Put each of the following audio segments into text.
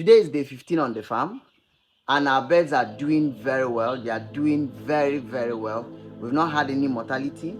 Today is day 15 on the farm, and our birds are doing very well. They are doing very, very well. We've not had any mortality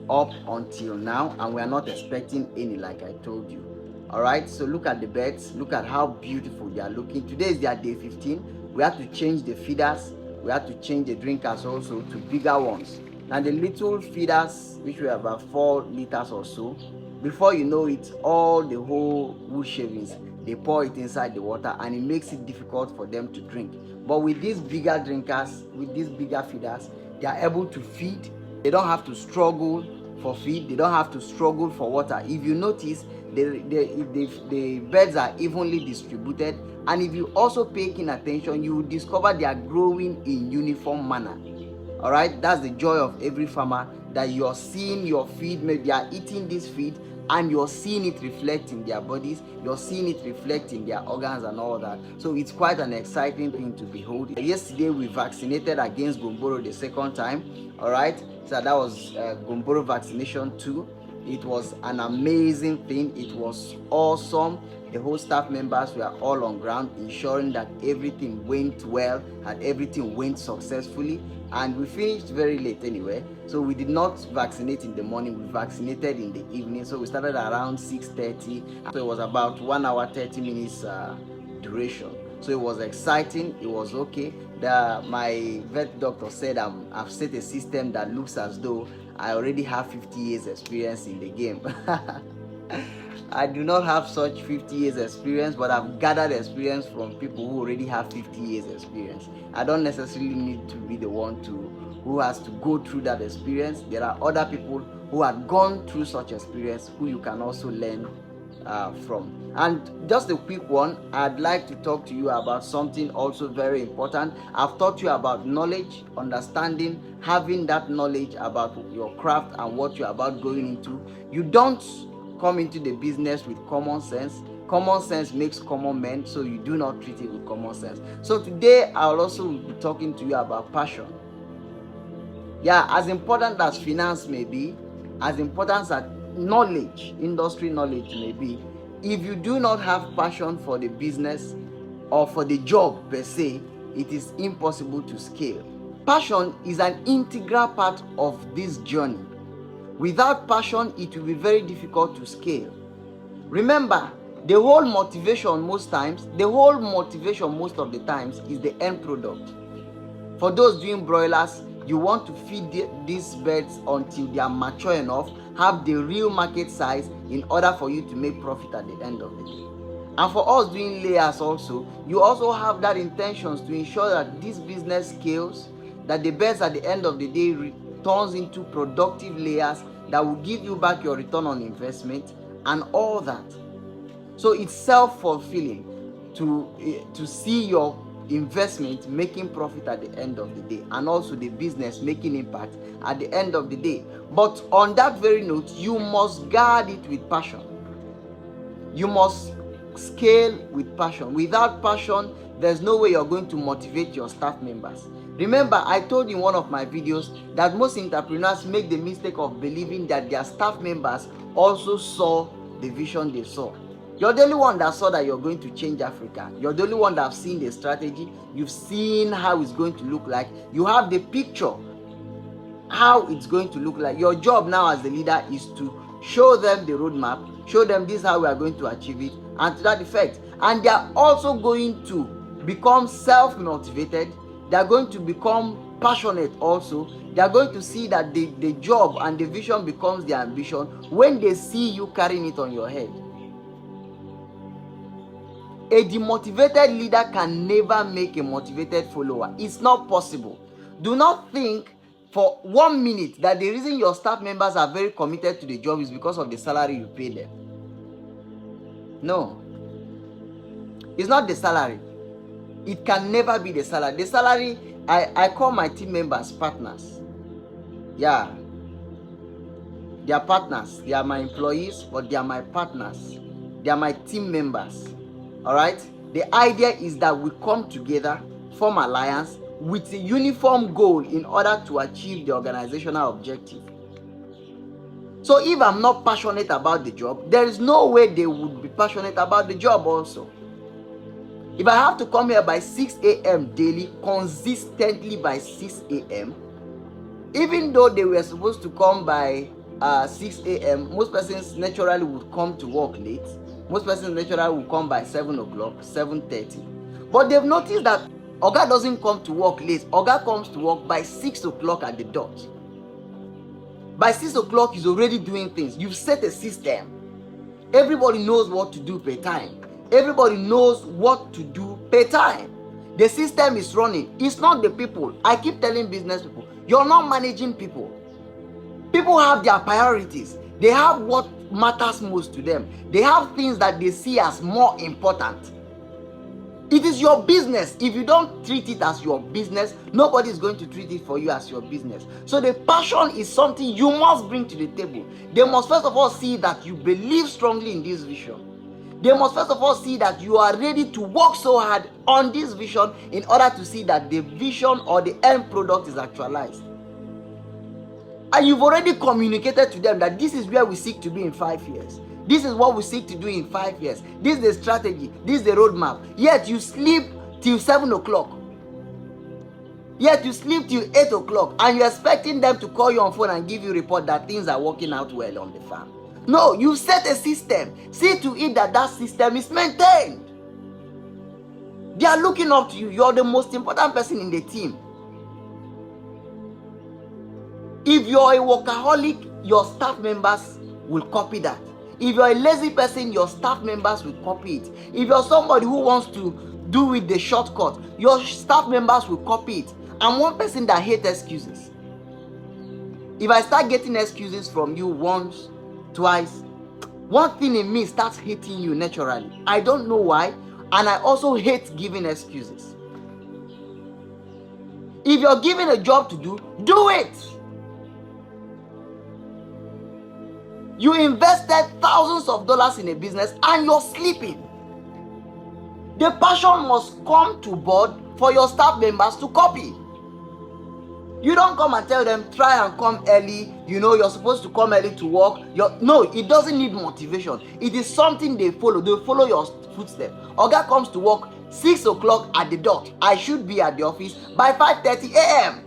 up until now, and we are not expecting any, like I told you. All right, so look at the birds. Look at how beautiful they are looking. Today is their day 15. We have to change the feeders. We have to change the drinkers also to bigger ones. Now the little feeders, which were about 4 liters or so, before you know it, all the whole wood shavings, they pour it inside the water, and it makes it difficult for them to drink. But with these bigger drinkers, with these bigger feeders, they are able to feed. They don't have to struggle for feed. They don't have to struggle for water. If you notice, the birds are evenly distributed, and if you also pay keen attention, you will discover they are growing in uniform manner. All right, that's the joy of every farmer, that you're seeing your feed. Maybe they are eating this feed, and you're seeing it reflect in their bodies, you're seeing it reflect in their organs and all that. So it's quite an exciting thing to behold. Yesterday we vaccinated against Gumboro the second time. All right, so that was Gumboro vaccination 2. It was an amazing thing. It was awesome. The whole staff members were all on ground, ensuring that everything went well and everything went successfully. And we finished very late anyway, so we did not vaccinate in the morning. We vaccinated in the evening. So we started around 6:30. So it was about 1 hour 30 minutes duration. So it was exciting. It was okay. My vet doctor said I've set a system that looks as though I already have 50 years experience in the game. I do not have such 50 years experience, but I've gathered experience from people who already have 50 years experience. I don't necessarily need to be the one who has to go through that experience. There are other people who have gone through such experience who you can also learn from. And just a quick one, I'd like to talk to you about something also very important. I've taught you about knowledge, understanding, having that knowledge about your craft and what you're about going into. You don't come into the business with common sense. Common sense makes common men, so you do not treat it with common sense. So today I'll also be talking to you about passion. Yeah, as important as finance may be, as important as knowledge, industry knowledge may be, if you do not have passion for the business or for the job per se, it is impossible to scale. Passion is an integral part of this journey. Without passion, it will be very difficult to scale. Remember, the whole motivation most of the times is the end product. For those doing broilers, you want to feed these birds until they are mature enough, have the real market size in order for you to make profit at the end of the day. And for us doing layers also, you also have that intentions to ensure that this business scales, that the birds at the end of the day turns into productive layers that will give you back your return on investment and all that. So it's self-fulfilling to see your investment making profit at the end of the day, and also the business making impact at the end of the day. But on that very note, you must guard it with passion. You must scale with passion. Without passion, there's no way you're going to motivate your staff members. Remember, I told you in one of my videos that most entrepreneurs make the mistake of believing that their staff members also saw the vision they saw. You're the only one that saw that you're going to change Africa. You're the only one that have seen the strategy. You've seen how it's going to look like. You have the picture, how it's going to look like. Your job now as the leader is to show them the roadmap, show them this is how we are going to achieve it, and to that effect. And they are also going to become self-motivated. They are going to become passionate also. They are going to see that the job and the vision becomes their ambition when they see you carrying it on your head. A demotivated leader can never make a motivated follower. It's not possible. Do not think for 1 minute that the reason your staff members are very committed to the job is because of the salary you pay them. No. It's not the salary. It can never be the salary. The salary, I call my team members partners. Yeah. They are partners. They are my employees, but they are my partners. They are my team members. All right? The idea is that we come together, form alliance with a uniform goal in order to achieve the organizational objective. So if I'm not passionate about the job, there is no way they would be passionate about the job also. If I have to come here by 6 a.m. daily, consistently by 6 a.m., even though they were supposed to come by 6 a.m., most persons naturally would come to work late. Most persons naturally will come by 7 o'clock, 7:30. But they've noticed that Oga doesn't come to work late. Oga comes to work by 6 o'clock at the dot. By 6 o'clock, he's already doing things. You've set a system. Everybody knows what to do per time. Everybody knows what to do per time. The system is running. It's not the people. I keep telling business people, you're not managing people. People have their priorities. They have what matters most to them. They have things that they see as more important. It is your business. If you don't treat it as your business, nobody is going to treat it for you as your business. So the passion is something you must bring to the table. They must first of all see that you believe strongly in this vision. They must first of all see that you are ready to work so hard on this vision in order to see that the vision or the end product is actualized. And you've already communicated to them that this is where we seek to be in 5 years. This is what we seek to do in 5 years. This is the strategy. This is the roadmap. Yet you sleep till 7 o'clock. Yet you sleep till 8 o'clock. And you're expecting them to call you on phone and give you a report that things are working out well on the farm. No, you set a system. See to it that that system is maintained. They are looking up to you. You're the most important person in the team. If you're a workaholic, your staff members will copy that. If you're a lazy person, your staff members will copy it. If you're somebody who wants to do with the shortcut, your staff members will copy it. I'm one person that hates excuses. If I start getting excuses from you once, twice, one thing in me starts hating you naturally. I don't know why, and I also hate giving excuses. If you're given a job to do, do it. You invested thousands of dollars in a business and you're sleeping. The passion must come to board for your staff members to copy. You don't come and tell them, try and come early. You know, you're supposed to come early to work. No, it doesn't need motivation. It is something they follow. They follow your footsteps. Oga comes to work 6 o'clock at the dot. I should be at the office by 5:30 a.m.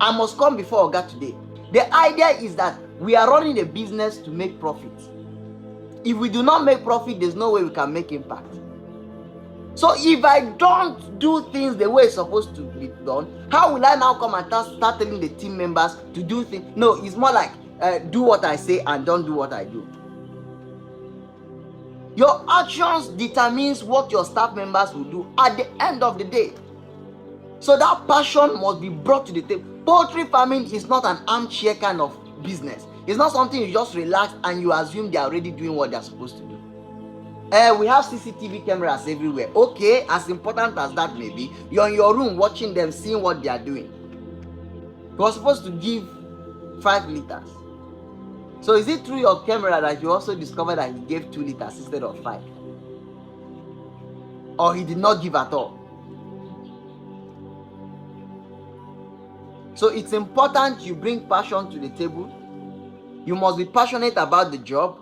I must come before Oga today. The idea is that we are running a business to make profit. If we do not make profit, there's no way we can make impact. So if I don't do things the way it's supposed to be done, how will I now come and start telling the team members to do things? No, it's more like do what I say and don't do what I do. Your actions determines what your staff members will do at the end of the day. So that passion must be brought to the table. Poultry farming is not an armchair kind of business. It's not something you just relax and you assume they are already doing what they are supposed to do. We have CCTV cameras everywhere. Okay, as important as that may be, you're in your room watching them, seeing what they are doing. You are supposed to give 5 liters. So is it through your camera that you also discovered that he gave 2 liters instead of 5? Or he did not give at all? So it's important you bring passion to the table. You must be passionate about the job.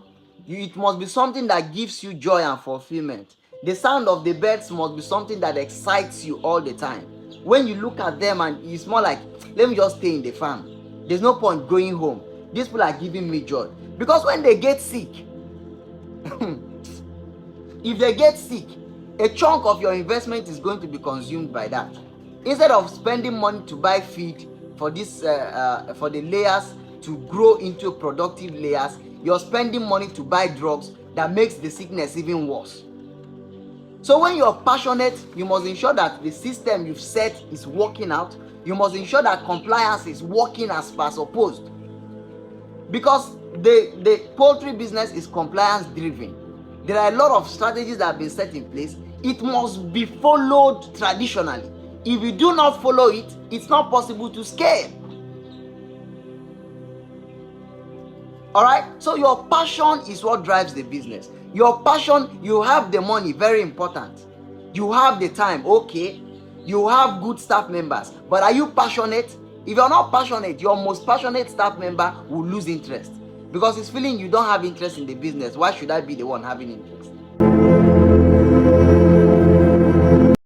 It must be something that gives you joy and fulfillment. The sound of the birds must be something that excites you all the time. When you look at them and it's more like, let me just stay in the farm. There's no point going home. These people are giving me joy. Because when they get sick, if they get sick, a chunk of your investment is going to be consumed by that. Instead of spending money to buy feed for this, for the layers to grow into productive layers, you're spending money to buy drugs that makes the sickness even worse. So when you're passionate, you must ensure that the system you've set is working out. You must ensure that compliance is working as per supposed. Because the poultry business is compliance driven. There are a lot of strategies that have been set in place. It must be followed traditionally. If you do not follow it, it's not possible to scale. Alright, so your passion is what drives the business. Your passion, you have the money, very important. You have the time, okay. You have good staff members, but are you passionate? If you're not passionate, your most passionate staff member will lose interest because he's feeling you don't have interest in the business. Why should I be the one having interest?